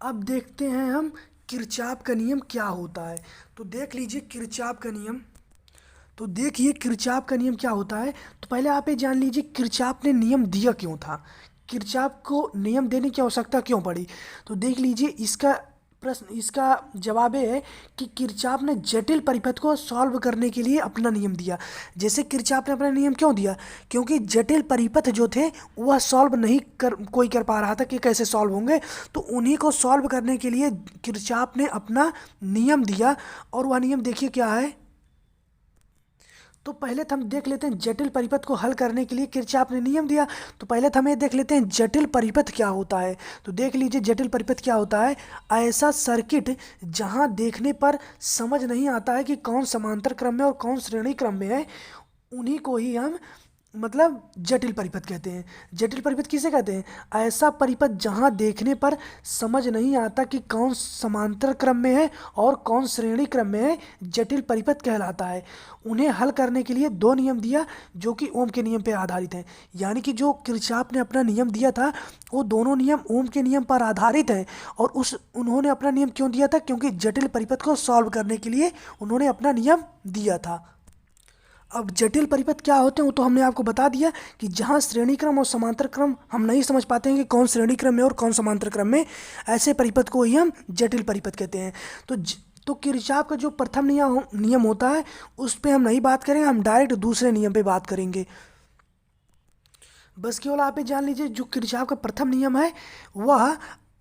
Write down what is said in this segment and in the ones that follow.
अब देखते हैं हम किरचॉफ का नियम क्या होता है। तो देख लीजिए किरचॉफ का नियम। तो देखिए किरचॉफ का नियम क्या होता है। तो पहले आप ये जान लीजिए किरचॉफ ने नियम दिया क्यों था, किरचॉफ को नियम देने की आवश्यकता क्यों पड़ी। तो देख लीजिए इसका प्रश्न, इसका जवाब ये है कि किरचॉफ ने जटिल परिपथ को सॉल्व करने के लिए अपना नियम दिया। जैसे किरचॉफ ने अपना नियम क्यों दिया, क्योंकि जटिल परिपथ जो थे वह सॉल्व नहीं कर कोई कर पा रहा था कि कैसे सॉल्व होंगे। तो उन्हीं को सॉल्व करने के लिए किरचॉफ ने अपना नियम दिया। और वह नियम देखिए क्या है। तो पहले तो हम देख लेते हैं जटिल परिपथ को हल करने के लिए किरचॉफ ने नियम दिया। तो पहले तो हम ये देख लेते हैं जटिल परिपथ क्या होता है। तो देख लीजिए जटिल परिपथ क्या होता है। ऐसा सर्किट जहां देखने पर समझ नहीं आता है कि कौन समांतर क्रम में और कौन श्रेणी क्रम में है, उन्हीं को ही हम मतलब जटिल परिपथ कहते हैं। जटिल परिपथ किसे कहते हैं, ऐसा परिपथ जहां देखने पर समझ नहीं आता कि कौन समांतर क्रम में है और कौन श्रेणी क्रम में है, जटिल परिपथ कहलाता है। उन्हें हल करने के लिए दो नियम दिया जो कि ओम के नियम पर आधारित हैं। यानी कि जो किरचॉफ ने अपना नियम दिया था वो दोनों नियम ओम के नियम पर आधारित हैं। और उन्होंने अपना नियम क्यों दिया था, क्योंकि जटिल परिपथ को सॉल्व करने के लिए उन्होंने अपना नियम दिया था। अब जटिल परिपथ क्या होते हैं वो तो हमने आपको बता दिया कि जहाँ श्रेणी क्रम और समांतर क्रम हम नहीं समझ पाते हैं कि कौन श्रेणी क्रम में और कौन समांतर क्रम में, ऐसे परिपथ को ही हम जटिल परिपथ कहते हैं। तो किरचॉफ का जो प्रथम नियम होता है उस पर हम नहीं बात करेंगे, हम डायरेक्ट दूसरे नियम पे बात करेंगे। बस केवल आप ये जान लीजिए जो किरचॉफ का प्रथम नियम है वह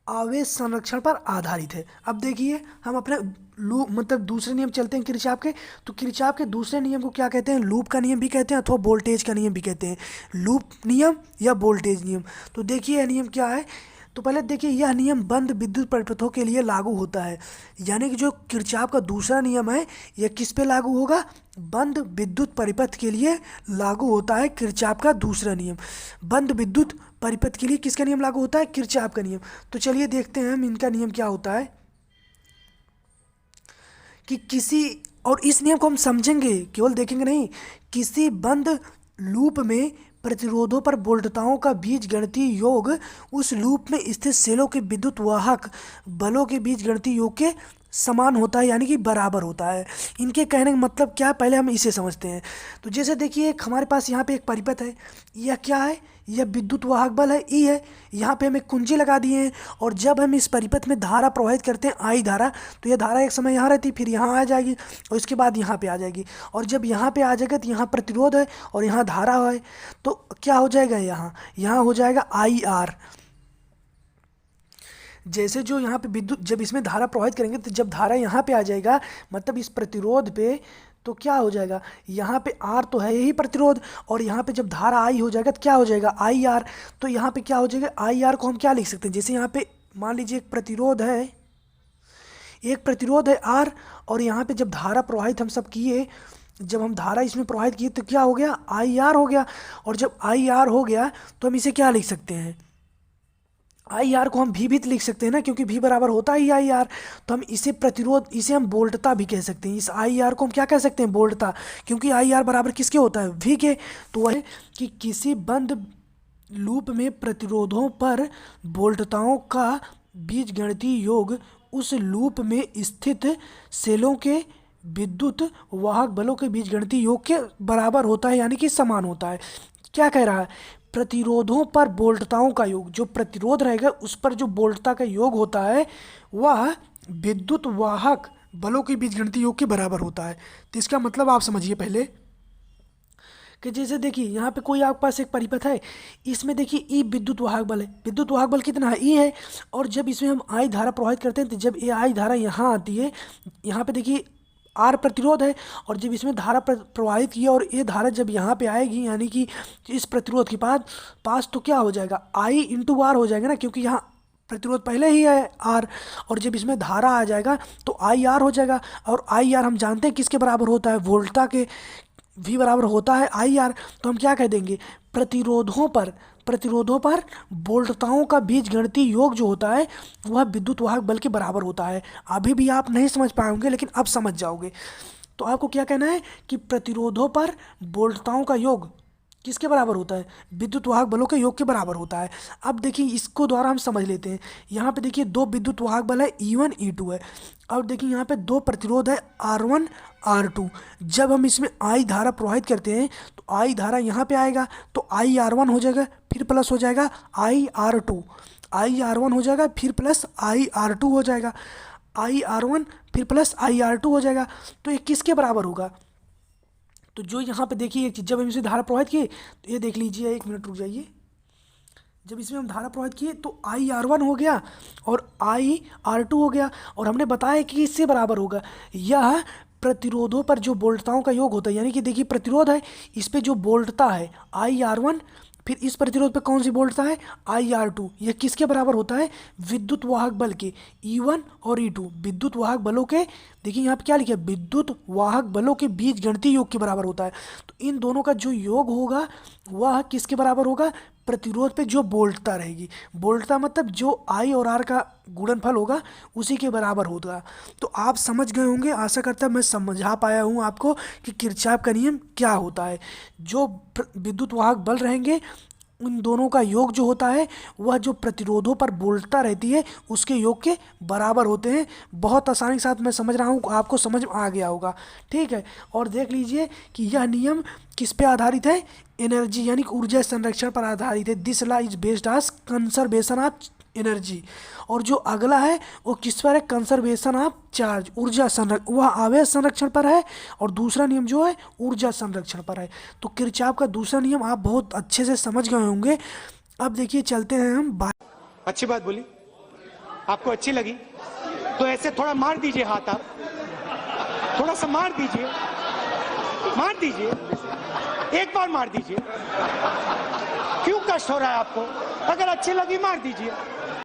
आवेश संरक्षण पर आधारित है। अब देखिए हम अपने लूप मतलब दूसरे नियम चलते हैं किरचॉफ के। तो किरचॉफ के दूसरे नियम को क्या कहते हैं, लूप का नियम भी कहते हैं अथवा वोल्टेज का नियम भी कहते हैं, लूप नियम या वोल्टेज नियम। तो देखिए यह नियम क्या है। तो पहले देखिए यह नियम बंद विद्युत परिपथों के लिए लागू होता है। यानी कि जो किरचॉफ का दूसरा नियम है यह किस पे लागू होगा, बंद विद्युत परिपथ के लिए लागू होता है किरचॉफ का दूसरा नियम। बंद विद्युत परिपथ के लिए किसका नियम लागू होता है, किरचॉफ का नियम। तो चलिए देखते हैं हम इनका नियम क्या होता है कि किसी, और इस नियम को हम समझेंगे केवल देखेंगे नहीं, किसी बंद लूप में प्रतिरोधों पर वोल्टताओं का बीजगणितीय योग उस लूप में स्थित सेलों के विद्युत वाहक बलों के बीजगणितीय योग के समान होता है, यानी कि बराबर होता है। इनके कहने का मतलब क्या है पहले हम इसे समझते हैं। तो जैसे देखिए हमारे पास यहाँ पे एक परिपथ है, यह क्या है, यह विद्युत वाहक बल है, ई है। यहाँ पे हम एक कुंजी लगा दिए हैं और जब हम इस परिपथ में धारा प्रवाहित करते हैं आई धारा, तो यह धारा एक समय यहाँ रहती है, फिर यहाँ आ जाएगी और इसके बाद यहाँ पे आ जाएगी। और जब यहाँ पे आ जाएगा तो यहाँ प्रतिरोध है और यहाँ धारा है, तो क्या हो जाएगा, यहाँ हो जाएगा आई आर। जैसे जो यहाँ पे विद्युत जब इसमें धारा प्रवाहित करेंगे तो जब धारा यहाँ पे आ जाएगा मतलब इस प्रतिरोध पे, तो क्या हो जाएगा, यहाँ पे आर तो है यही प्रतिरोध, और यहाँ पे जब धारा आई हो जाएगा तो क्या हो जाएगा आई आर। तो यहाँ पे क्या हो जाएगा, आई आर को हम क्या लिख सकते हैं, जैसे यहाँ पे मान लीजिए एक प्रतिरोध है आर, और यहाँ पे जब धारा प्रवाहित हम सब किए, जब हम धारा इसमें प्रवाहित किए तो क्या हो गया, आई आर हो गया। और जब आई आर हो गया तो हम इसे क्या लिख सकते हैं, आई आर को हम भी तो लिख सकते हैं ना, क्योंकि भी बराबर होता ही आई आर। तो हम इसे प्रतिरोध, इसे हम वोल्टता भी कह सकते हैं। इस आई आर को हम क्या कह सकते हैं, वोल्टता, क्योंकि आई आर बराबर किसके होता है, वी के। तो वह है कि किसी बंद लूप में प्रतिरोधों पर वोल्टताओं का बीजगणितीय योग उस लूप में स्थित सेलों के विद्युत वाहक बलों के बीजगणितीय योग के बराबर होता है, यानी कि समान होता है। क्या कह रहा है, प्रतिरोधों पर वोल्टताओं का योग, जो प्रतिरोध रहेगा उस पर जो वोल्टता का योग होता है वह विद्युत वाहक बलों के बीजगणितीय योग के बराबर होता है। तो इसका मतलब आप समझिए पहले कि जैसे देखिए यहाँ पे कोई आपके पास एक परिपथ है, इसमें देखिए ई विद्युत वाहक बल है, विद्युत वाहक बल कितना है, ई है। और जब इसमें हम आई धारा प्रवाहित करते हैं तो जब ये आई धारा यहाँ आती है, यहाँ पे देखिए आर प्रतिरोध है, और जब इसमें धारा प्रवाहित की और ये धारा जब यहाँ पे आएगी यानी कि इस प्रतिरोध के पास तो क्या हो जाएगा, आई इंटू आर हो जाएगा ना, क्योंकि यहाँ प्रतिरोध पहले ही है आर। और जब इसमें धारा आ जाएगा तो आई आर हो जाएगा, और आई आर हम जानते हैं किसके बराबर होता है, वोल्टा के, भी बराबर होता है आई आर। तो हम क्या कह देंगे, प्रतिरोधों पर वोल्टताओं का बीजगणितीय योग जो होता है वह विद्युत वाहक बल के बराबर होता है। अभी भी आप नहीं समझ पाएंगे लेकिन अब समझ जाओगे। तो आपको क्या कहना है कि प्रतिरोधों पर वोल्टताओं का योग किसके बराबर होता है? विद्युत वाहक बलों के योग के बराबर होता है। अब देखिए इसको द्वारा हम समझ लेते हैं। यहाँ पे देखिए दो विद्युत वाहक बल है E1 E2 है। अब देखिए यहाँ पे दो प्रतिरोध है R1 R2। जब हम इसमें I धारा प्रवाहित करते हैं तो I धारा यहाँ पे आएगा तो IR1 हो जाएगा, फिर प्लस हो जाएगा IR2। IR1 हो जाएगा फिर प्लस IR2 हो जाएगा, IR1 फिर प्लस IR2 हो जाएगा। तो ये किसके बराबर होगा? तो जो यहाँ पे देखिए एक चीज़, जब हम इसे धारा प्रवाहित किए तो ये देख लीजिए, एक मिनट रुक जाइए। जब इसमें हम धारा प्रवाहित किए तो IR1 हो गया और IR2 हो गया, और हमने बताया कि इससे बराबर होगा। यह प्रतिरोधों पर जो वोल्टताओं का योग होता है, यानी कि देखिए प्रतिरोध है, इस पे जो वोल्टता है IR1, फिर इस प्रतिरोध पे कौन सी वोल्टता है IR2। यह किसके बराबर होता है? विद्युत वाहक बल के E1 और E2, विद्युत वाहक बलों के, देखिए यहाँ पे क्या लिखा है, विद्युत वाहक बलों के बीज गणितीय योग के बराबर होता है। तो इन दोनों का जो योग होगा वह किसके बराबर होगा? प्रतिरोध पे जो वोल्टता रहेगी, वोल्टता मतलब जो I और R का गुणनफल होगा उसी के बराबर होगा। तो आप समझ गए होंगे, आशा करता मैं समझा पाया हूँ आपको कि किरचॉफ का नियम क्या होता है। जो विद्युत वाहक बल रहेंगे उन दोनों का योग जो होता है वह जो प्रतिरोधों पर वोल्टता रहती है उसके योग के बराबर होते हैं। बहुत आसानी के साथ मैं समझ रहा हूँ, आपको समझ आ गया होगा, ठीक है। और देख लीजिए कि यह नियम किस पे आधारित है? एनर्जी यानी कि ऊर्जा संरक्षण पर आधारित है। This law is based on conservation of energy. और जो अगला है वो किस पर है? कंजर्वेशन ऑफ चार्ज, ऊर्जा संरक्षण, वह आवेश संरक्षण पर है। और दूसरा नियम जो है ऊर्जा संरक्षण पर है। तो किरचॉफ का दूसरा नियम आप बहुत अच्छे से समझ गए होंगे। अब देखिए चलते हैं हम अच्छी बात बोली, आपको अच्छी लगी तो ऐसे थोड़ा मार दीजिए हाथ, आप थोड़ा सा मार दीजिए, मार दीजिए, एक बार मार दीजिए। क्यों कष्ट हो रहा है आपको? अगर अच्छी लगी मार दीजिए।